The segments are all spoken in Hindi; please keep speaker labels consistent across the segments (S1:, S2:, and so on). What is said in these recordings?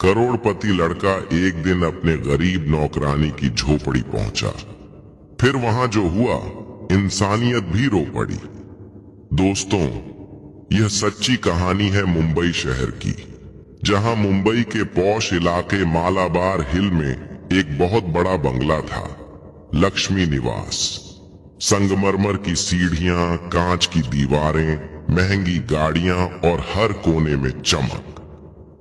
S1: करोड़पति लड़का एक दिन अपने गरीब नौकरानी की झोपड़ी पहुंचा। फिर वहां जो हुआ, इंसानियत भी रो पड़ी। दोस्तों, यह सच्ची कहानी है मुंबई शहर की, जहां मुंबई के पॉश इलाके मालाबार हिल में एक बहुत बड़ा बंगला था, लक्ष्मी निवास। संगमरमर की सीढ़ियां, कांच की दीवारें, महंगी गाड़ियां और हर कोने में चमक।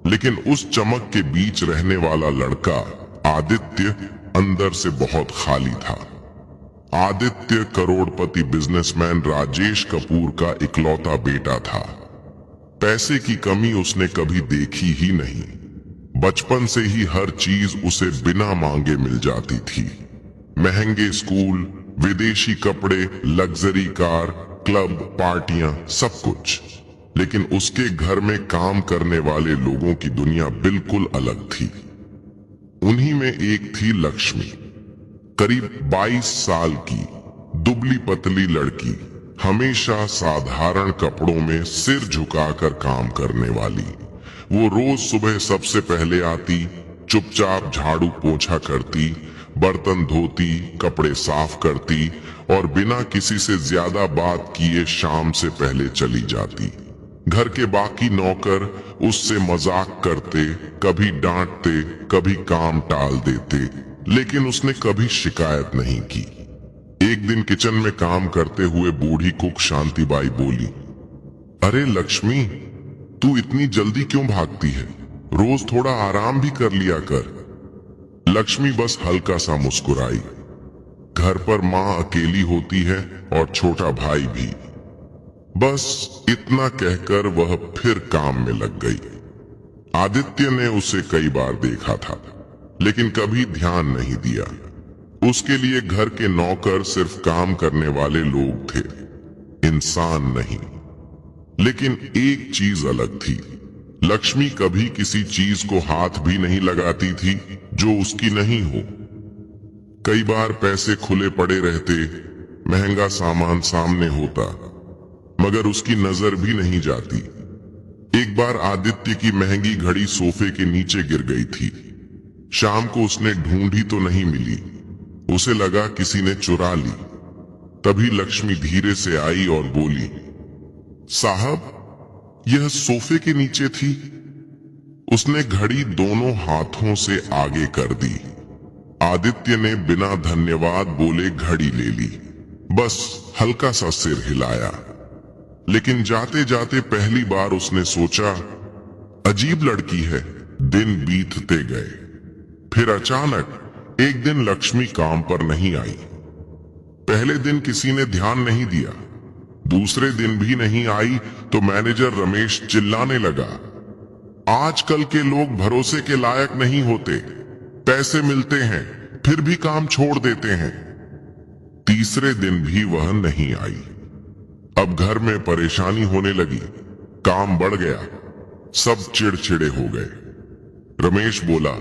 S1: लेकिन उस चमक के बीच रहने वाला लड़का आदित्य अंदर से बहुत खाली था। आदित्य करोड़पति बिजनेसमैन राजेश कपूर का इकलौता बेटा था। पैसे की कमी उसने कभी देखी ही नहीं। बचपन से ही हर चीज उसे बिना मांगे मिल जाती थी। महंगे स्कूल, विदेशी कपड़े, लग्जरी कार, क्लब, पार्टियां, सब कुछ। लेकिन उसके घर में काम करने वाले लोगों की दुनिया बिल्कुल अलग थी। उन्हीं में एक थी लक्ष्मी, करीब 22 साल की, दुबली पतली लड़की, हमेशा साधारण कपड़ों में सिर झुकाकर काम करने वाली। वो रोज सुबह सबसे पहले आती, चुपचाप झाड़ू पोछा करती, बर्तन धोती, कपड़े साफ करती और बिना किसी से ज्यादा बात किए शाम से पहले चली जाती। घर के बाकी नौकर उससे मजाक करते, कभी डांटते, कभी काम टाल देते, लेकिन उसने कभी शिकायत नहीं की। एक दिन किचन में काम करते हुए बूढ़ी कुक शांतिबाई बोली, अरे लक्ष्मी, तू इतनी जल्दी क्यों भागती है? रोज थोड़ा आराम भी कर लिया कर। लक्ष्मी बस हल्का सा मुस्कुराई। घर पर माँ अकेली होती है और छोटा भाई भी। बस इतना कहकर वह फिर काम में लग गई। आदित्य ने उसे कई बार देखा था, लेकिन कभी ध्यान नहीं दिया। उसके लिए घर के नौकर सिर्फ काम करने वाले लोग थे, इंसान नहीं। लेकिन एक चीज अलग थी, लक्ष्मी कभी किसी चीज को हाथ भी नहीं लगाती थी जो उसकी नहीं हो। कई बार पैसे खुले पड़े रहते, महंगा सामान सामने होता, मगर उसकी नजर भी नहीं जाती। एक बार आदित्य की महंगी घड़ी सोफे के नीचे गिर गई थी। शाम को उसने ढूंढी तो नहीं मिली। उसे लगा किसी ने चुरा ली। तभी लक्ष्मी धीरे से आई और बोली, साहब, यह सोफे के नीचे थी। उसने घड़ी दोनों हाथों से आगे कर दी। आदित्य ने बिना धन्यवाद बोले घड़ी ले ली, बस हल्का सा सिर हिलाया। लेकिन जाते जाते पहली बार उसने सोचा, अजीब लड़की है। दिन बीतते गए। फिर अचानक एक दिन लक्ष्मी काम पर नहीं आई। पहले दिन किसी ने ध्यान नहीं दिया, दूसरे दिन भी नहीं आई तो मैनेजर रमेश चिल्लाने लगा, आजकल के लोग भरोसे के लायक नहीं होते। पैसे मिलते हैं फिर भी काम छोड़ देते हैं। तीसरे दिन भी वह नहीं आई। अब घर में परेशानी होने लगी, काम बढ़ गया, सब चिड़चिड़े हो गए। रमेश बोला,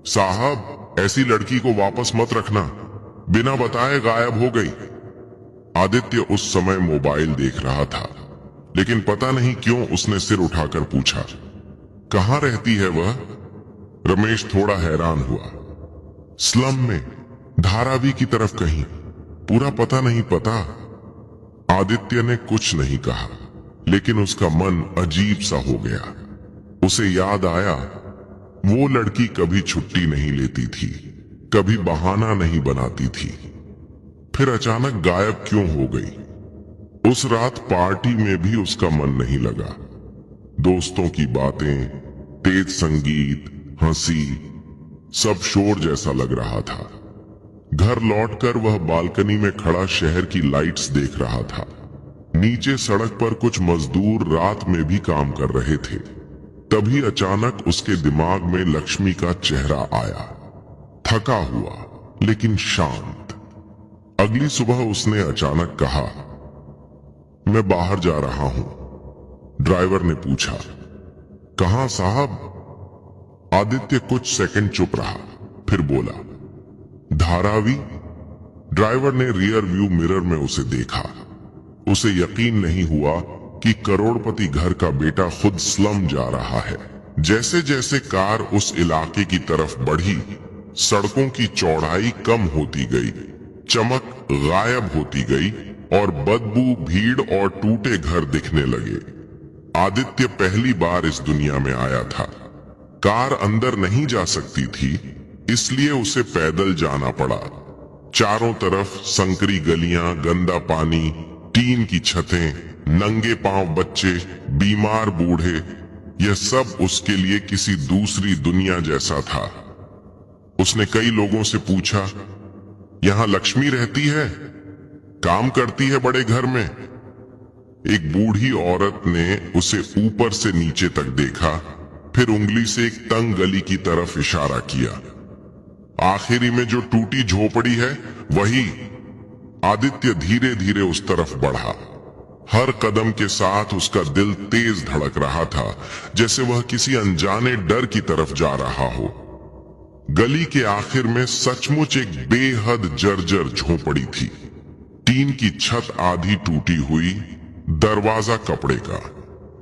S1: साहब, ऐसी लड़की को वापस मत रखना, बिना बताए गायब हो गई। आदित्य उस समय मोबाइल देख रहा था, लेकिन पता नहीं क्यों उसने सिर उठाकर पूछा, कहाँ रहती है वह? रमेश थोड़ा हैरान हुआ। स्लम में, धारावी की तरफ कहीं, पूरा पता नहीं पता। आदित्य ने कुछ नहीं कहा, लेकिन उसका मन अजीब सा हो गया। उसे याद आया, वो लड़की कभी छुट्टी नहीं लेती थी, कभी बहाना नहीं बनाती थी, फिर अचानक गायब क्यों हो गई? उस रात पार्टी में भी उसका मन नहीं लगा। दोस्तों की बातें, तेज संगीत, हंसी, सब शोर जैसा लग रहा था। घर लौटकर वह बालकनी में खड़ा शहर की लाइट्स देख रहा था। नीचे सड़क पर कुछ मजदूर रात में भी काम कर रहे थे। तभी अचानक उसके दिमाग में लक्ष्मी का चेहरा आया, थका हुआ लेकिन शांत। अगली सुबह उसने अचानक कहा, मैं बाहर जा रहा हूं। ड्राइवर ने पूछा, कहां साहब? आदित्य कुछ सेकंड चुप रहा, फिर बोला, धारावी। ड्राइवर ने रियर व्यू मिरर में उसे देखा। उसे यकीन नहीं हुआ कि करोड़पति घर का बेटा खुद स्लम जा रहा है, जैसे जैसे कार उस इलाके की तरफ बढ़ी, सड़कों की चौड़ाई कम होती गई, चमक गायब होती गई और बदबू, भीड़ और टूटे घर दिखने लगे। आदित्य पहली बार इस दुनिया में आया था। कार अंदर नहीं जा सकती थी, इसलिए उसे पैदल जाना पड़ा। चारों तरफ संकरी गलियां, गंदा पानी, टीन की छतें, नंगे पांव बच्चे, बीमार बूढ़े, यह सब उसके लिए किसी दूसरी दुनिया जैसा था। उसने कई लोगों से पूछा, यहां लक्ष्मी रहती है? काम करती है बड़े घर में? एक बूढ़ी औरत ने उसे ऊपर से नीचे तक देखा, फिर उंगली से एक तंग गली की तरफ इशारा किया। आखिरी में जो टूटी झोपड़ी है वही। आदित्य धीरे धीरे उस तरफ बढ़ा। हर कदम के साथ उसका दिल तेज धड़क रहा था, जैसे वह किसी अनजाने डर की तरफ जा रहा हो। गली के आखिर में सचमुच एक बेहद जर्जर झोपड़ी थी। टीन की छत आधी टूटी हुई, दरवाजा कपड़े का,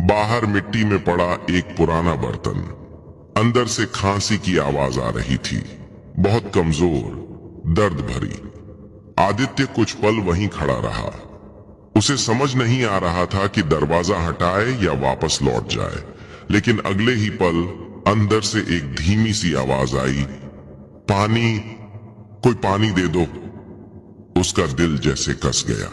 S1: बाहर मिट्टी में पड़ा एक पुराना बर्तन। अंदर से खांसी की आवाज आ रही थी, बहुत कमजोर, दर्द भरी। आदित्य कुछ पल वहीं खड़ा रहा। उसे समझ नहीं आ रहा था कि दरवाजा हटाए या वापस लौट जाए, लेकिन अगले ही पल अंदर से एक धीमी सी आवाज आई, पानी, कोई पानी दे दो। उसका दिल जैसे कस गया।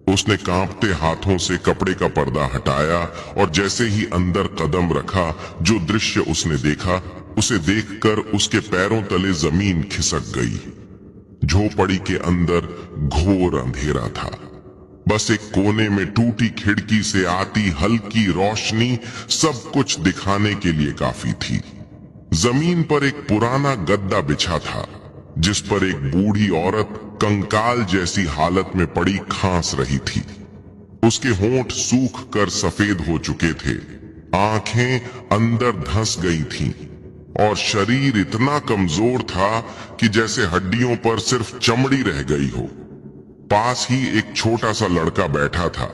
S1: उसने कांपते हाथों से कपड़े का पर्दा हटाया और जैसे ही अंदर कदम रखा, जो दृश्य उसने देखा, उसे देखकर उसके पैरों तले जमीन खिसक गई। झोपड़ी के अंदर घोर अंधेरा था। बस एक कोने में टूटी खिड़की से आती हल्की रोशनी सब कुछ दिखाने के लिए काफी थी। जमीन पर एक पुराना गद्दा बिछा था, जिस पर एक बूढ़ी औरत कंकाल जैसी हालत में पड़ी खांस रही थी। उसके होंठ सूख कर सफेद हो चुके थे, आंखें अंदर धंस गई थीं और शरीर इतना कमजोर था कि जैसे हड्डियों पर सिर्फ चमड़ी रह गई हो। पास ही एक छोटा सा लड़का बैठा था,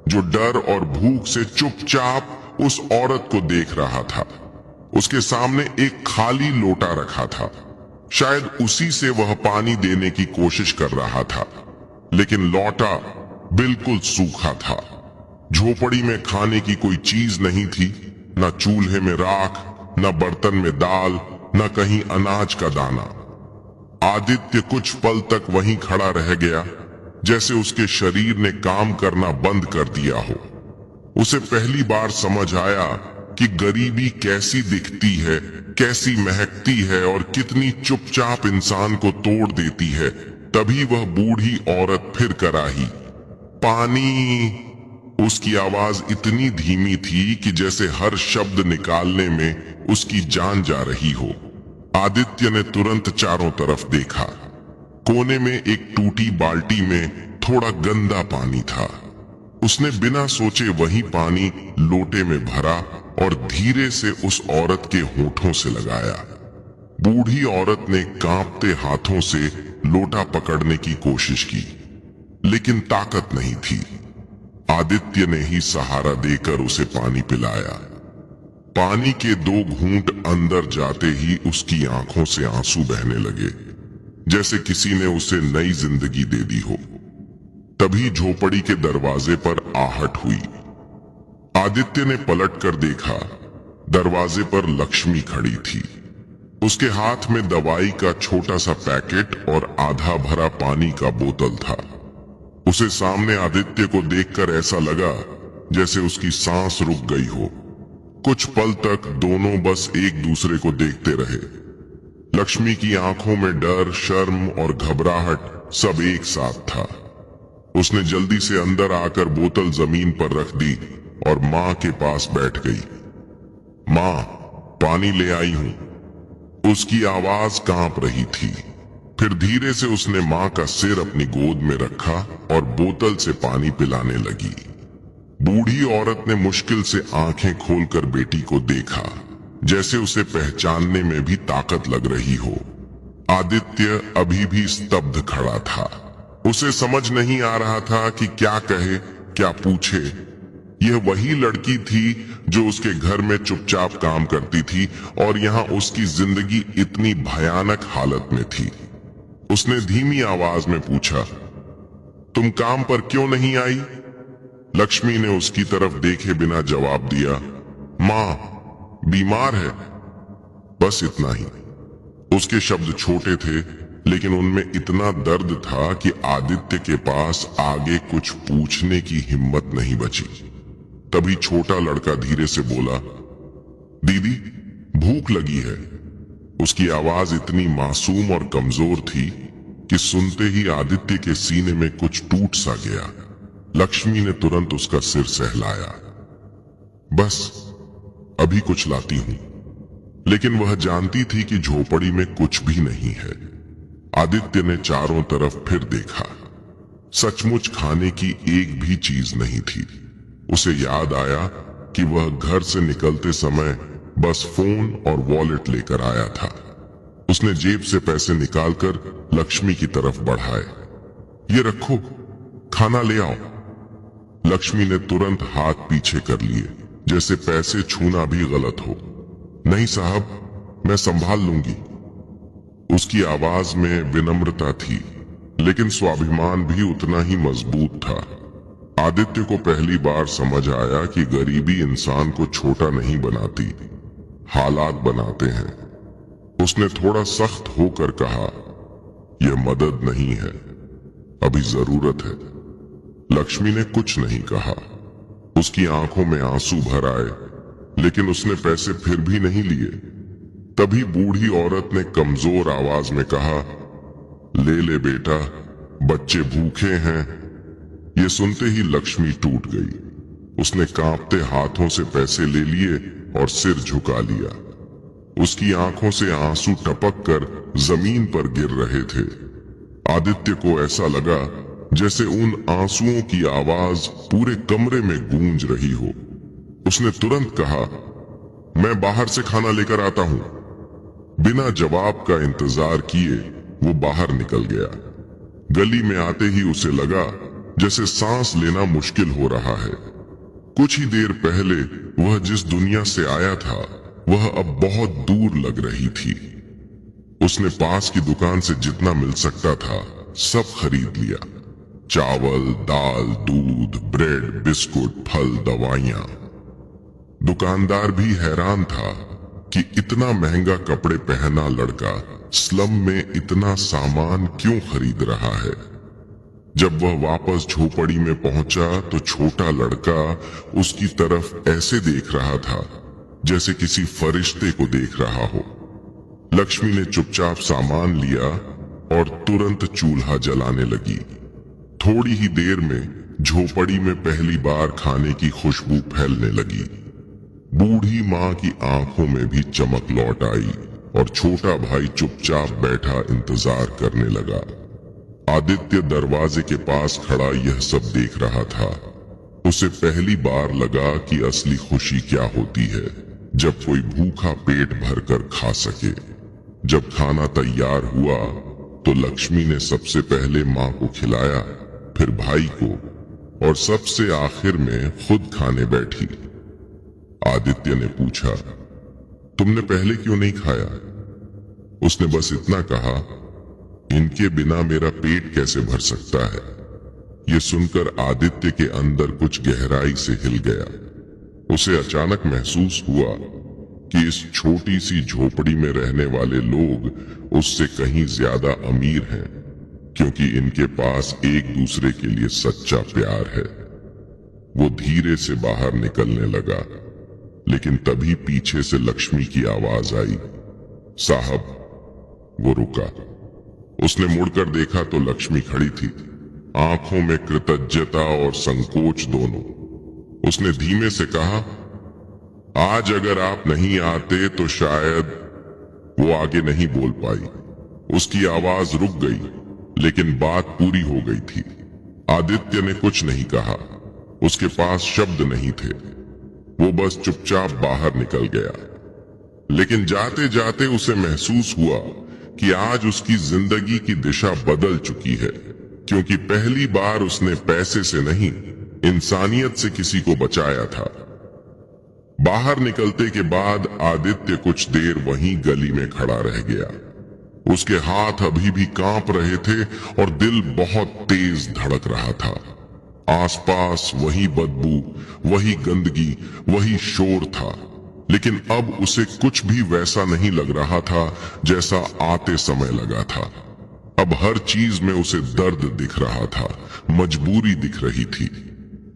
S1: जो डर और भूख से चुपचाप उस औरत को देख रहा था। उसके सामने एक खाली लोटा रखा था, शायद उसी से वह पानी देने की कोशिश कर रहा था, लेकिन लोटा बिल्कुल सूखा था। झोपड़ी में खाने की कोई चीज नहीं थी, न चूल्हे में राख, न बर्तन में दाल, न कहीं अनाज का दाना। आदित्य कुछ पल तक वहीं खड़ा रह गया, जैसे उसके शरीर ने काम करना बंद कर दिया हो। उसे पहली बार समझ आया कि गरीबी कैसी दिखती है, कैसी महकती है और कितनी चुपचाप इंसान को तोड़ देती है। तभी वह बूढ़ी औरत फिर कराही, पानी। उसकी आवाज इतनी धीमी थी कि जैसे हर शब्द निकालने में उसकी जान जा रही हो। आदित्य ने तुरंत चारों तरफ देखा। कोने में एक टूटी बाल्टी में थोड़ा गंदा पानी था। उसने बिना सोचे वही पानी लोटे में भरा और धीरे से उस औरत के होठों से लगाया। बूढ़ी औरत ने कांपते हाथों से लोटा पकड़ने की कोशिश की, लेकिन ताकत नहीं थी। आदित्य ने ही सहारा देकर उसे पानी पिलाया। पानी के 2 घूंट अंदर जाते ही उसकी आंखों से आंसू बहने लगे, जैसे किसी ने उसे नई जिंदगी दे दी हो। तभी झोपड़ी के दरवाजे पर आहट हुई। आदित्य ने पलटकर देखा, दरवाजे पर लक्ष्मी खड़ी थी। उसके हाथ में दवाई का छोटा सा पैकेट और आधा भरा पानी का बोतल था। उसे सामने आदित्य को देखकर ऐसा लगा जैसे उसकी सांस रुक गई हो। कुछ पल तक दोनों बस एक दूसरे को देखते रहे। लक्ष्मी की आंखों में डर, शर्म और घबराहट सब एक साथ था। उसने जल्दी से अंदर आकर बोतल जमीन पर रख दी और मां के पास बैठ गई। मां, पानी ले आई हूं। उसकी आवाज कांप रही थी। फिर धीरे से उसने मां का सिर अपनी गोद में रखा और बोतल से पानी पिलाने लगी। बूढ़ी औरत ने मुश्किल से आंखें खोलकर बेटी को देखा, जैसे उसे पहचानने में भी ताकत लग रही हो। आदित्य अभी भी स्तब्ध खड़ा था। उसे समझ नहीं आ रहा था कि क्या कहे, क्या पूछे। यह वही लड़की थी जो उसके घर में चुपचाप काम करती थी और यहाँ उसकी जिंदगी इतनी भयानक हालत में थी। उसने धीमी आवाज में पूछा, तुम काम पर क्यों नहीं आई? लक्ष्मी ने उसकी तरफ देखे बिना जवाब दिया, मां बीमार है, बस इतना ही। उसके शब्द छोटे थे लेकिन उनमें इतना दर्द था कि आदित्य के पास आगे कुछ पूछने की हिम्मत नहीं बची। तभी छोटा लड़का धीरे से बोला, दीदी भूख लगी है। उसकी आवाज इतनी मासूम और कमजोर थी कि सुनते ही आदित्य के सीने में कुछ टूट सा गया। लक्ष्मी ने तुरंत उसका सिर सहलाया, बस अभी कुछ लाती हूं। लेकिन वह जानती थी कि झोपड़ी में कुछ भी नहीं है। आदित्य ने चारों तरफ फिर देखा। सचमुच खाने की एक भी चीज नहीं थी। उसे याद आया कि वह घर से निकलते समय बस फोन और वॉलेट लेकर आया था। उसने जेब से पैसे निकालकर लक्ष्मी की तरफ बढ़ाए। ये रखो, खाना ले आओ। लक्ष्मी ने तुरंत हाथ पीछे कर लिए, जैसे पैसे छूना भी गलत हो। नहीं साहब, मैं संभाल लूंगी। उसकी आवाज में विनम्रता थी लेकिन स्वाभिमान भी उतना ही मजबूत था। आदित्य को पहली बार समझ आया कि गरीबी इंसान को छोटा नहीं बनाती, हालात बनाते हैं। उसने थोड़ा सख्त होकर कहा, यह मदद नहीं है, अभी जरूरत है। लक्ष्मी ने कुछ नहीं कहा। उसकी आंखों में आंसू भर आए लेकिन उसने पैसे फिर भी नहीं लिए। तभी बूढ़ी औरत ने कमजोर आवाज में कहा, ले ले बेटा, बच्चे भूखे हैं। ये सुनते ही लक्ष्मी टूट गई। उसने कांपते हाथों से पैसे ले लिए और सिर झुका लिया। उसकी आंखों से आंसू टपक कर जमीन पर गिर रहे थे। आदित्य को ऐसा लगा जैसे उन आंसुओं की आवाज पूरे कमरे में गूंज रही हो। उसने तुरंत कहा, मैं बाहर से खाना लेकर आता हूं। बिना जवाब का इंतजार किए वो बाहर निकल गया। गली में आते ही उसे लगा जैसे सांस लेना मुश्किल हो रहा है। कुछ ही देर पहले वह जिस दुनिया से आया था वह अब बहुत दूर लग रही थी। उसने पास की दुकान से जितना मिल सकता था सब खरीद लिया। चावल, दाल, दूध, ब्रेड, बिस्कुट, फल, दवाइयां। दुकानदार भी हैरान था कि इतना महंगा कपड़े पहना लड़का स्लम में इतना सामान क्यों खरीद रहा है। जब वह वापस झोपड़ी में पहुंचा तो छोटा लड़का उसकी तरफ ऐसे देख रहा था जैसे किसी फरिश्ते को देख रहा हो। लक्ष्मी ने चुपचाप सामान लिया और तुरंत चूल्हा जलाने लगी। थोड़ी ही देर में झोपड़ी में पहली बार खाने की खुशबू फैलने लगी। बूढ़ी माँ की आंखों में भी चमक लौट आई और छोटा भाई चुपचाप बैठा इंतजार करने लगा। आदित्य दरवाजे के पास खड़ा यह सब देख रहा था। उसे पहली बार लगा कि असली खुशी क्या होती है, जब कोई भूखा पेट भरकर खा सके। जब खाना तैयार हुआ तो लक्ष्मी ने सबसे पहले माँ को खिलाया, फिर भाई को और सबसे आखिर में खुद खाने बैठी। आदित्य ने पूछा, तुमने पहले क्यों नहीं खाया? उसने बस इतना कहा, इनके बिना मेरा पेट कैसे भर सकता है। ये सुनकर आदित्य के अंदर कुछ गहराई से हिल गया। उसे अचानक महसूस हुआ कि इस छोटी सी झोपड़ी में रहने वाले लोग उससे कहीं ज्यादा अमीर हैं, क्योंकि इनके पास एक दूसरे के लिए सच्चा प्यार है। वो धीरे से बाहर निकलने लगा, लेकिन तभी पीछे से लक्ष्मी की आवाज आई, साहब। वो रुका। उसने मुड़कर देखा तो लक्ष्मी खड़ी थी, आंखों में कृतज्ञता और संकोच दोनों। उसने धीमे से कहा, आज अगर आप नहीं आते तो शायद। वो आगे नहीं बोल पाई। उसकी आवाज रुक गई, लेकिन बात पूरी हो गई थी। आदित्य ने कुछ नहीं कहा। उसके पास शब्द नहीं थे। वो बस चुपचाप बाहर निकल गया। लेकिन जाते जाते उसे महसूस हुआ कि आज उसकी जिंदगी की दिशा बदल चुकी है, क्योंकि पहली बार उसने पैसे से नहीं इंसानियत से किसी को बचाया था। बाहर निकलते के बाद आदित्य कुछ देर वहीं गली में खड़ा रह गया। उसके हाथ अभी भी कांप रहे थे और दिल बहुत तेज धड़क रहा था। आसपास वही बदबू, वही गंदगी, वही शोर था, लेकिन अब उसे कुछ भी वैसा नहीं लग रहा था जैसा आते समय लगा था। अब हर चीज में उसे दर्द दिख रहा था, मजबूरी दिख रही थी।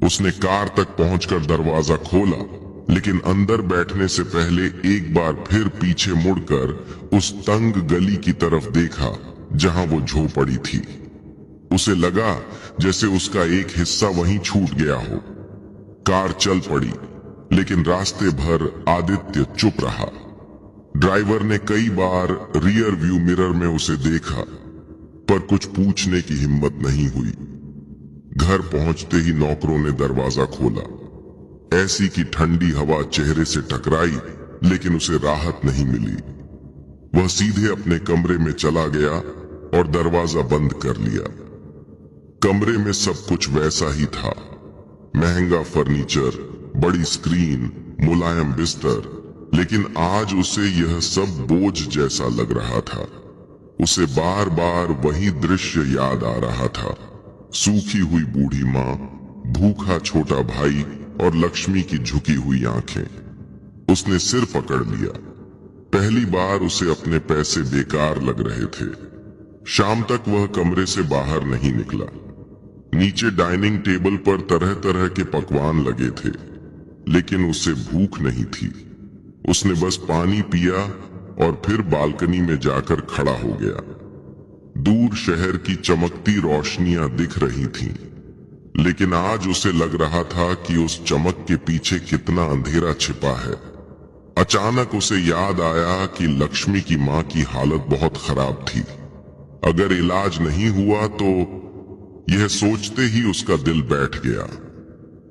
S1: उसने कार तक पहुंचकर दरवाजा खोला, लेकिन अंदर बैठने से पहले एक बार फिर पीछे मुड़कर उस तंग गली की तरफ देखा जहां वो झोपड़ी थी। उसे लगा जैसे उसका एक हिस्सा वहीं छूट गया हो। कार चल पड़ी, लेकिन रास्ते भर आदित्य चुप रहा। ड्राइवर ने कई बार रियर व्यू मिरर में उसे देखा, पर कुछ पूछने की हिम्मत नहीं हुई। घर पहुंचते ही नौकरों ने दरवाजा खोला। ऐसी की ठंडी हवा चेहरे से टकराई, लेकिन उसे राहत नहीं मिली। वह सीधे अपने कमरे में चला गया और दरवाजा बंद कर लिया। कमरे में सब कुछ वैसा ही था। महंगा फर्नीचर, बड़ी स्क्रीन, मुलायम बिस्तर, लेकिन आज उसे यह सब बोझ जैसा लग रहा था। उसे बार बार वही दृश्य याद आ रहा था। सूखी हुई बूढ़ी माँ, भूखा छोटा भाई और लक्ष्मी की झुकी हुई आंखें। उसने सिर पकड़ लिया। पहली बार उसे अपने पैसे बेकार लग रहे थे। शाम तक वह कमरे से बाहर नहीं निकला। नीचे डाइनिंग टेबल पर तरह तरह के पकवान लगे थे, लेकिन उसे भूख नहीं थी। उसने बस पानी पिया और फिर बालकनी में जाकर खड़ा हो गया। दूर शहर की चमकती रोशनियां दिख रही थीं, लेकिन आज उसे लग रहा था कि उस चमक के पीछे कितना अंधेरा छिपा है। अचानक उसे याद आया कि लक्ष्मी की मां की हालत बहुत खराब थी। अगर इलाज नहीं हुआ तो यह सोचते ही उसका दिल बैठ गया।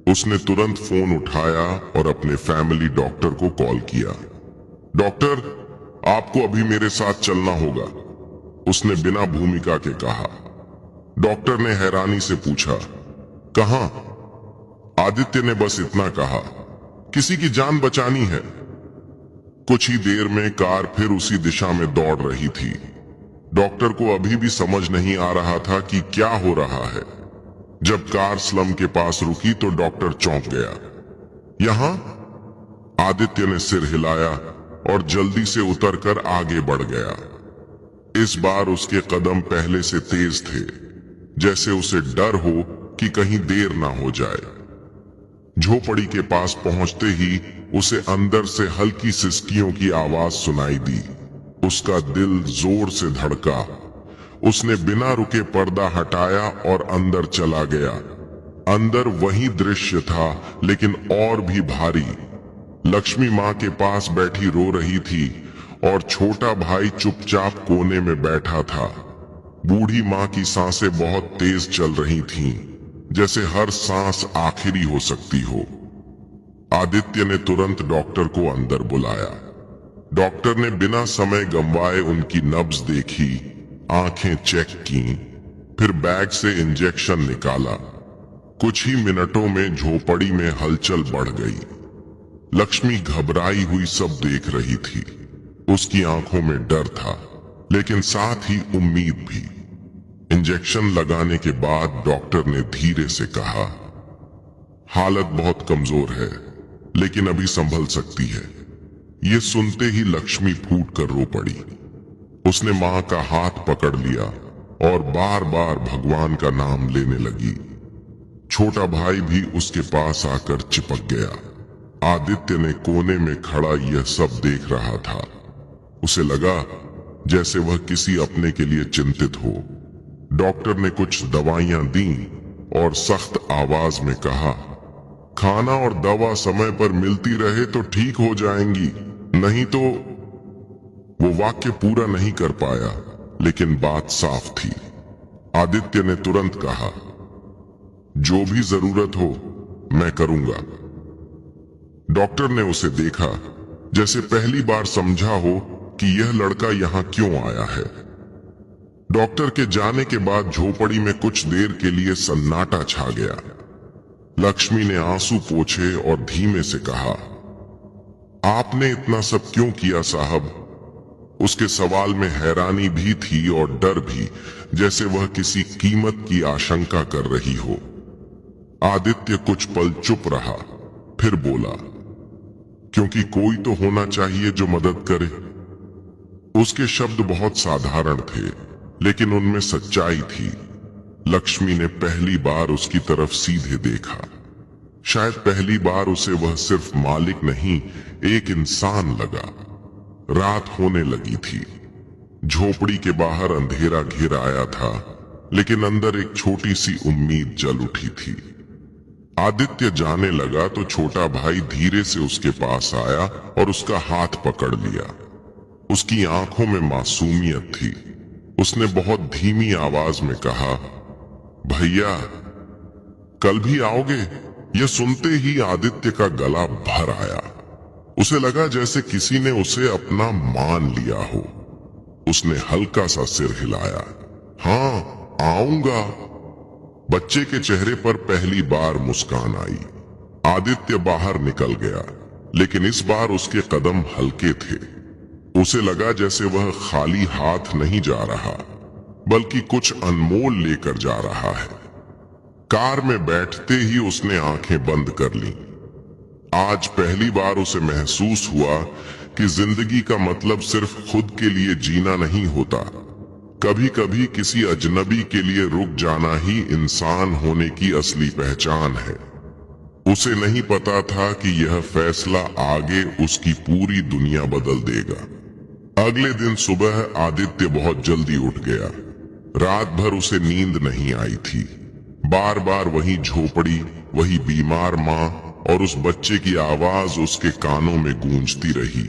S1: उसने तुरंत फोन उठाया और अपने फैमिली डॉक्टर को कॉल किया। डॉक्टर, आपको अभी मेरे साथ चलना होगा, उसने बिना भूमिका के कहा। डॉक्टर ने हैरानी से पूछा, कहां? आदित्य ने बस इतना कहा, किसी की जान बचानी है। कुछ ही देर में कार फिर उसी दिशा में दौड़ रही थी। डॉक्टर को अभी भी समझ नहीं आ रहा था कि क्या हो रहा है। जब कार स्लम के पास रुकी तो डॉक्टर चौंक गया। यहां? आदित्य ने सिर हिलाया और जल्दी से उतरकर आगे बढ़ गया। इस बार उसके कदम पहले से तेज थे, जैसे उसे डर हो कि कहीं देर ना हो जाए। झोपड़ी के पास पहुंचते ही उसे अंदर से हल्की सिसकियों की आवाज सुनाई दी। उसका दिल जोर से धड़का। उसने बिना रुके पर्दा हटाया और अंदर चला गया। अंदर वही दृश्य था, लेकिन और भी भारी। लक्ष्मी माँ के पास बैठी रो रही थी और छोटा भाई चुपचाप कोने में बैठा था। बूढ़ी माँ की सांसें बहुत तेज चल रही थीं, जैसे हर सांस आखिरी हो सकती हो। आदित्य ने तुरंत डॉक्टर को अंदर बुलाया। डॉक्टर ने बिना समय गंवाए उनकी नब्ज देखी, आंखें चेक की, फिर बैग से इंजेक्शन निकाला। कुछ ही मिनटों में झोपड़ी में हलचल बढ़ गई। लक्ष्मी घबराई हुई सब देख रही थी। उसकी आंखों में डर था, लेकिन साथ ही उम्मीद भी। इंजेक्शन लगाने के बाद डॉक्टर ने धीरे से कहा, हालत बहुत कमजोर है, लेकिन अभी संभल सकती है। ये सुनते ही लक्ष्मी फूट कर रो पड़ी। उसने मां का हाथ पकड़ लिया और बार बार भगवान का नाम लेने लगी। छोटा भाई भी उसके पास आकर चिपक गया। आदित्य ने कोने में खड़ा यह सब देख रहा था। उसे लगा जैसे वह किसी अपने के लिए चिंतित हो। डॉक्टर ने कुछ दवाइयां दी और सख्त आवाज में कहा, खाना और दवा समय पर मिलती रहे तो ठीक हो जाएंगी, नहीं तो। वो वाक्य पूरा नहीं कर पाया, लेकिन बात साफ थी। आदित्य ने तुरंत कहा, जो भी जरूरत हो मैं करूंगा। डॉक्टर ने उसे देखा, जैसे पहली बार समझा हो कि यह लड़का यहां क्यों आया है। डॉक्टर के जाने के बाद झोपड़ी में कुछ देर के लिए सन्नाटा छा गया। लक्ष्मी ने आंसू पोंछे और धीमे से कहा, आपने इतना सब क्यों किया साहब? उसके सवाल में हैरानी भी थी और डर भी, जैसे वह किसी कीमत की आशंका कर रही हो। आदित्य कुछ पल चुप रहा, फिर बोला, क्योंकि कोई तो होना चाहिए जो मदद करे। उसके शब्द बहुत साधारण थे, लेकिन उनमें सच्चाई थी। लक्ष्मी ने पहली बार उसकी तरफ सीधे देखा। शायद पहली बार उसे वह सिर्फ मालिक नहीं, एक इंसान लगा। रात होने लगी थी। झोपड़ी के बाहर अंधेरा घिर आया था, लेकिन अंदर एक छोटी सी उम्मीद जल उठी थी। आदित्य जाने लगा तो छोटा भाई धीरे से उसके पास आया और उसका हाथ पकड़ लिया। उसकी आंखों में मासूमियत थी। उसने बहुत धीमी आवाज में कहा, भैया कल भी आओगे? यह सुनते ही आदित्य का गला भर आया। उसे लगा जैसे किसी ने उसे अपना मान लिया हो। उसने हल्का सा सिर हिलाया। हाँ, आऊंगा। बच्चे के चेहरे पर पहली बार मुस्कान आई। आदित्य बाहर निकल गया, लेकिन इस बार उसके कदम हल्के थे। उसे लगा जैसे वह खाली हाथ नहीं जा रहा, बल्कि कुछ अनमोल लेकर जा रहा है। कार में बैठते ही उसने आंखें बंद कर लीं। आज पहली बार उसे महसूस हुआ कि जिंदगी का मतलब सिर्फ खुद के लिए जीना नहीं होता। कभी कभी किसी अजनबी के लिए रुक जाना ही इंसान होने की असली पहचान है। उसे नहीं पता था कि यह फैसला आगे उसकी पूरी दुनिया बदल देगा। अगले दिन सुबह आदित्य बहुत जल्दी उठ गया। रात भर उसे नींद नहीं आई थी। बार बार वही झोपड़ी, वही बीमार माँ और उस बच्चे की आवाज उसके कानों में गूंजती रही।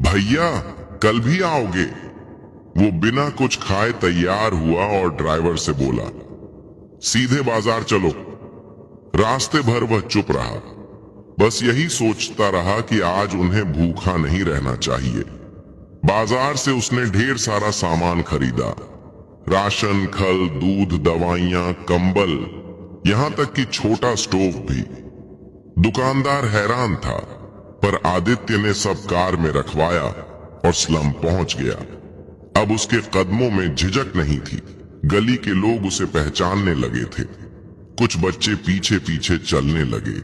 S1: भैया कल भी आओगे? वो बिना कुछ खाए तैयार हुआ और ड्राइवर से बोला, सीधे बाजार चलो। रास्ते भर वह चुप रहा, बस यही सोचता रहा कि आज उन्हें भूखा नहीं रहना चाहिए। बाजार से उसने ढेर सारा सामान खरीदा, राशन, खल, दूध, दवाइयां, कंबल, यहां तक कि छोटा स्टोव भी। दुकानदार हैरान था, पर आदित्य ने सब कार में रखवाया और स्लम पहुंच गया। अब उसके कदमों में झिझक नहीं थी। गली के लोग उसे पहचानने लगे थे। कुछ बच्चे पीछे पीछे चलने लगे।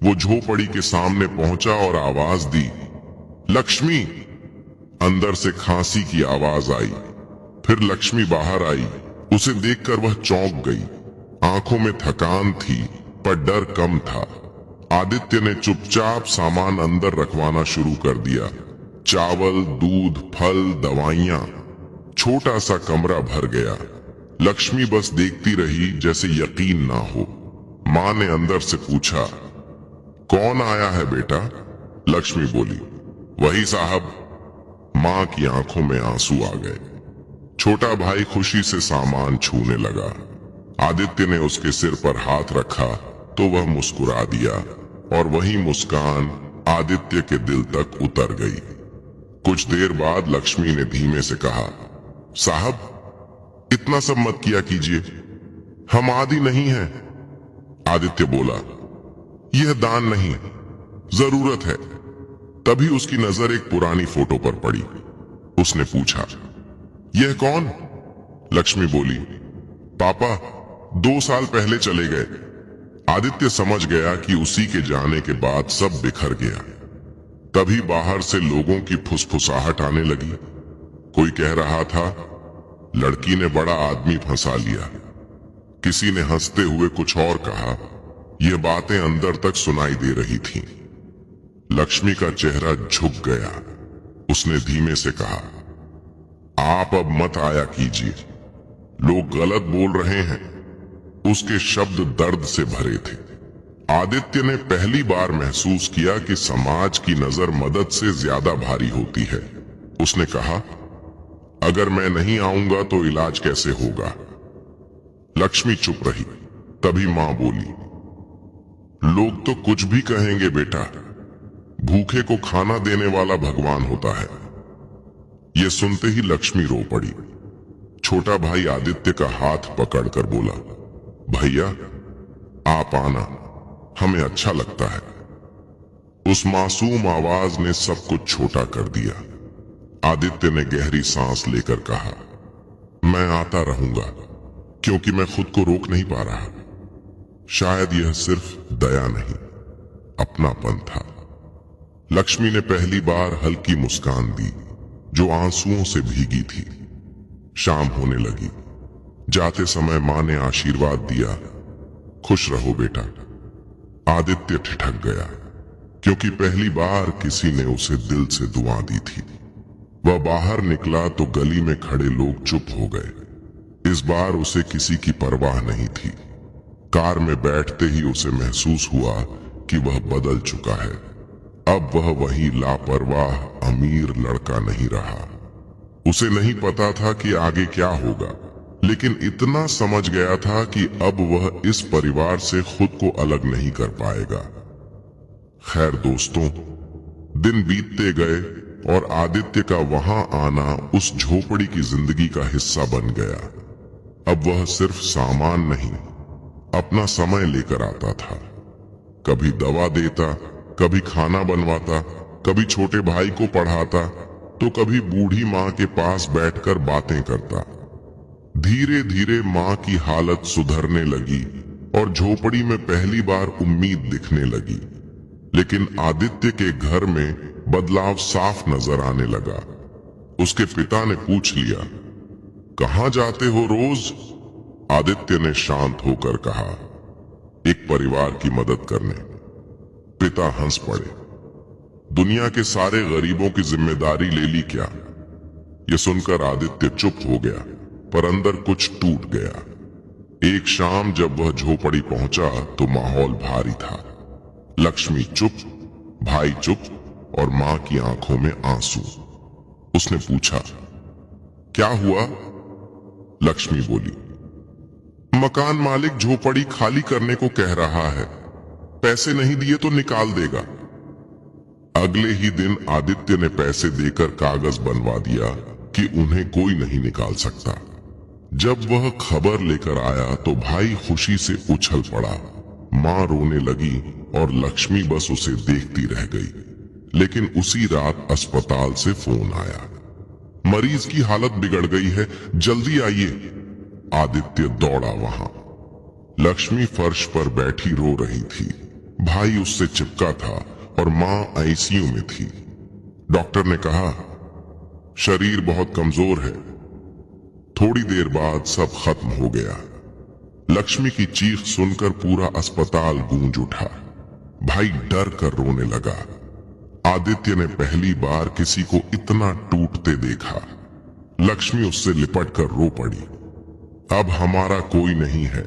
S1: वो झोपड़ी के सामने पहुंचा और आवाज दी, लक्ष्मी। अंदर से खांसी की आवाज आई। फिर लक्ष्मी बाहर आई। उसे देखकर वह चौंक गई। आंखों में थकान थी, पर डर कम था। आदित्य ने चुपचाप सामान अंदर रखवाना शुरू कर दिया। चावल, दूध, फल, दवाइयां। छोटा सा कमरा भर गया। लक्ष्मी बस देखती रही, जैसे यकीन ना हो। माँ ने अंदर से पूछा, कौन आया है बेटा? लक्ष्मी बोली, वही साहब। माँ की आंखों में आंसू आ गए। छोटा भाई खुशी से सामान छूने लगा। आदित्य ने उसके सिर पर हाथ रखा तो वह मुस्कुरा दिया, और वही मुस्कान आदित्य के दिल तक उतर गई। कुछ देर बाद लक्ष्मी ने धीमे से कहा, साहब इतना सब मत किया कीजिए, हम आदी नहीं हैं। आदित्य बोला, यह दान नहीं, जरूरत है। तभी उसकी नजर एक पुरानी फोटो पर पड़ी। उसने पूछा, यह कौन? लक्ष्मी बोली, पापा 2 साल पहले चले गए। आदित्य समझ गया कि उसी के जाने के बाद सब बिखर गया। तभी बाहर से लोगों की फुसफुसाहट आने लगी। कोई कह रहा था, लड़की ने बड़ा आदमी फंसा लिया। किसी ने हंसते हुए कुछ और कहा। यह बातें अंदर तक सुनाई दे रही थीं। लक्ष्मी का चेहरा झुक गया। उसने धीमे से कहा, आप अब मत आया कीजिए, लोग गलत बोल रहे हैं। उसके शब्द दर्द से भरे थे। आदित्य ने पहली बार महसूस किया कि समाज की नजर मदद से ज्यादा भारी होती है। उसने कहा, अगर मैं नहीं आऊंगा तो इलाज कैसे होगा? लक्ष्मी चुप रही। तभी मां बोली, लोग तो कुछ भी कहेंगे बेटा, भूखे को खाना देने वाला भगवान होता है। यह सुनते ही लक्ष्मी रो पड़ी। छोटा भाई आदित्य का हाथ पकड़कर बोला, भैया आप आना हमें अच्छा लगता है। उस मासूम आवाज ने सब कुछ छोटा कर दिया। आदित्य ने गहरी सांस लेकर कहा, मैं आता रहूंगा, क्योंकि मैं खुद को रोक नहीं पा रहा। शायद यह सिर्फ दया नहीं, अपनापन था। लक्ष्मी ने पहली बार हल्की मुस्कान दी, जो आंसुओं से भीगी थी। शाम होने लगी। जाते समय मां ने आशीर्वाद दिया, खुश रहो बेटा। आदित्य ठिठक गया, क्योंकि पहली बार किसी ने उसे दिल से दुआ दी थी। वह बाहर निकला तो गली में खड़े लोग चुप हो गए। इस बार उसे किसी की परवाह नहीं थी। कार में बैठते ही उसे महसूस हुआ कि वह बदल चुका है। अब वह वही लापरवाह अमीर लड़का नहीं रहा। उसे नहीं पता था कि आगे क्या होगा, लेकिन इतना समझ गया था कि अब वह इस परिवार से खुद को अलग नहीं कर पाएगा। खैर दोस्तों, दिन बीतते गए और आदित्य का वहां आना उस झोपड़ी की जिंदगी का हिस्सा बन गया। अब वह सिर्फ सामान नहीं, अपना समय लेकर आता था। कभी दवा देता, कभी खाना बनवाता, कभी छोटे भाई को पढ़ाता, तो कभी बूढ़ी माँ के पास बैठकर बातें करता। धीरे धीरे माँ की हालत सुधरने लगी और झोपड़ी में पहली बार उम्मीद दिखने लगी। लेकिन आदित्य के घर में बदलाव साफ नजर आने लगा। उसके पिता ने पूछ लिया, कहाँ जाते हो रोज? आदित्य ने शांत होकर कहा, एक परिवार की मदद करने। पिता हंस पड़े, दुनिया के सारे गरीबों की जिम्मेदारी ले ली क्या? यह सुनकर आदित्य चुप हो गया, पर अंदर कुछ टूट गया। एक शाम जब वह झोपड़ी पहुंचा तो माहौल भारी था। लक्ष्मी चुप, भाई चुप और मां की आंखों में आंसू। उसने पूछा, क्या हुआ? लक्ष्मी बोली, मकान मालिक झोपड़ी खाली करने को कह रहा है। पैसे नहीं दिए तो निकाल देगा। अगले ही दिन आदित्य ने पैसे देकर कागज बनवा दिया कि उन्हें कोई नहीं निकाल सकता। जब वह खबर लेकर आया तो भाई खुशी से उछल पड़ा। मां रोने लगी और लक्ष्मी बस उसे देखती रह गई। लेकिन उसी रात अस्पताल से फोन आया, मरीज की हालत बिगड़ गई है, जल्दी आइए। आदित्य दौड़ा वहां। लक्ष्मी फर्श पर बैठी रो रही थी। भाई उससे चिपका था और मां आईसीयू में थी। डॉक्टर ने कहा, शरीर बहुत कमजोर है। थोड़ी देर बाद सब खत्म हो गया। लक्ष्मी की चीख सुनकर पूरा अस्पताल गूंज उठा। भाई डर कर रोने लगा। आदित्य ने पहली बार किसी को इतना टूटते देखा। लक्ष्मी उससे लिपट कर रो पड़ी, अब हमारा कोई नहीं है।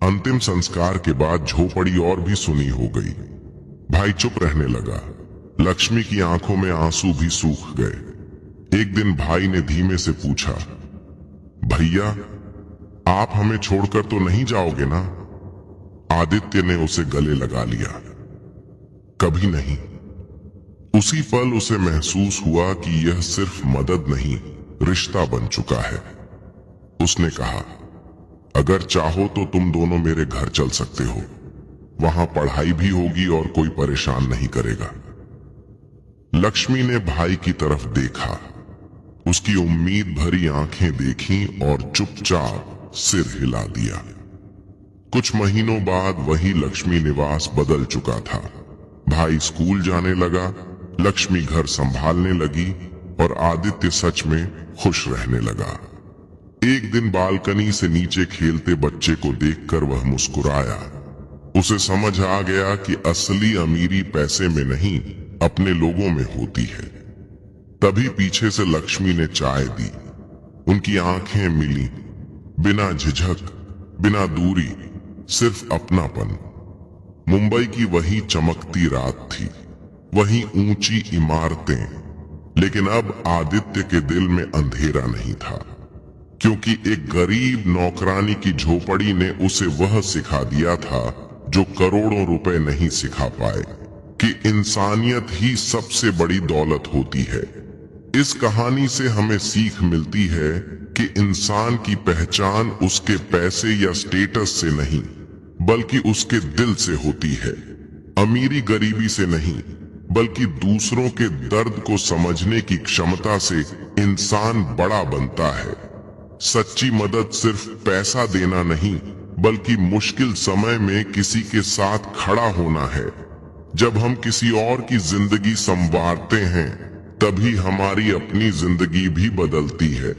S1: अंतिम संस्कार के बाद झोपड़ी और भी सुनी हो गई। भाई चुप रहने लगा। लक्ष्मी की आंखों में आंसू भी सूख गए। एक दिन भाई ने धीमे से पूछा, भैया आप हमें छोड़कर तो नहीं जाओगे ना? आदित्य ने उसे गले लगा लिया, कभी नहीं। उसी पल उसे महसूस हुआ कि यह सिर्फ मदद नहीं, रिश्ता बन चुका है। उसने कहा, अगर चाहो तो तुम दोनों मेरे घर चल सकते हो। वहां पढ़ाई भी होगी और कोई परेशान नहीं करेगा। लक्ष्मी ने भाई की तरफ देखा, उसकी उम्मीद भरी आंखें देखीं और चुपचाप सिर हिला दिया। कुछ महीनों बाद वही लक्ष्मी निवास बदल चुका था। भाई स्कूल जाने लगा, लक्ष्मी घर संभालने लगी और आदित्य सच में खुश रहने लगा। एक दिन बालकनी से नीचे खेलते बच्चे को देखकर वह मुस्कुराया। उसे समझ आ गया कि असली अमीरी पैसे में नहीं, अपने लोगों में होती है। तभी पीछे से लक्ष्मी ने चाय दी। उनकी आंखें मिली, बिना झिझक, बिना दूरी, सिर्फ अपनापन। मुंबई की वही चमकती रात थी, वही ऊंची इमारतें, लेकिन अब आदित्य के दिल में अंधेरा नहीं था, क्योंकि एक गरीब नौकरानी की झोपड़ी ने उसे वह सिखा दिया था जो करोड़ों रुपए नहीं सिखा पाए, कि इंसानियत ही सबसे बड़ी दौलत होती है। इस कहानी से हमें सीख मिलती है कि इंसान की पहचान उसके पैसे या स्टेटस से नहीं, बल्कि उसके दिल से होती है। अमीरी गरीबी से नहीं, बल्कि दूसरों के दर्द को समझने की क्षमता से इंसान बड़ा बनता है। सच्ची मदद सिर्फ पैसा देना नहीं, बल्कि मुश्किल समय में किसी के साथ खड़ा होना है। जब हम किसी और की जिंदगी संवारते हैं, तभी हमारी अपनी जिंदगी भी बदलती है।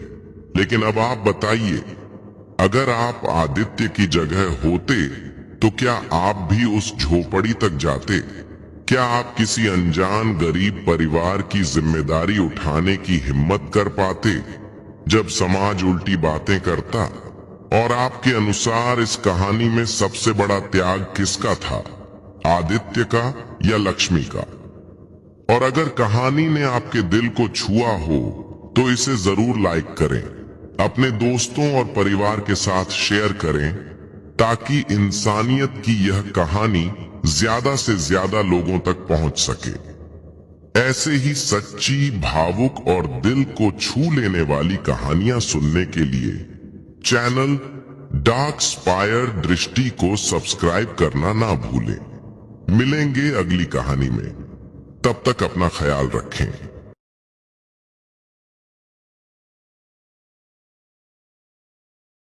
S1: लेकिन अब आप बताइए, अगर आप आदित्य की जगह होते तो क्या आप भी उस झोपड़ी तक जाते? क्या आप किसी अनजान गरीब परिवार की जिम्मेदारी उठाने की हिम्मत कर पाते जब समाज उल्टी बातें करता? और आपके अनुसार इस कहानी में सबसे बड़ा त्याग किसका था, आदित्य का या लक्ष्मी का? और अगर कहानी ने आपके दिल को छुआ हो तो इसे जरूर लाइक करें, अपने दोस्तों और परिवार के साथ शेयर करें, ताकि इंसानियत की यह कहानी ज्यादा से ज्यादा लोगों तक पहुंच सके। ऐसे ही सच्ची, भावुक और दिल को छू लेने वाली कहानियां सुनने के लिए चैनल डार्क स्पायर दृष्टि को सब्सक्राइब करना ना भूलें। मिलेंगे अगली कहानी में, तब तक अपना ख्याल रखें।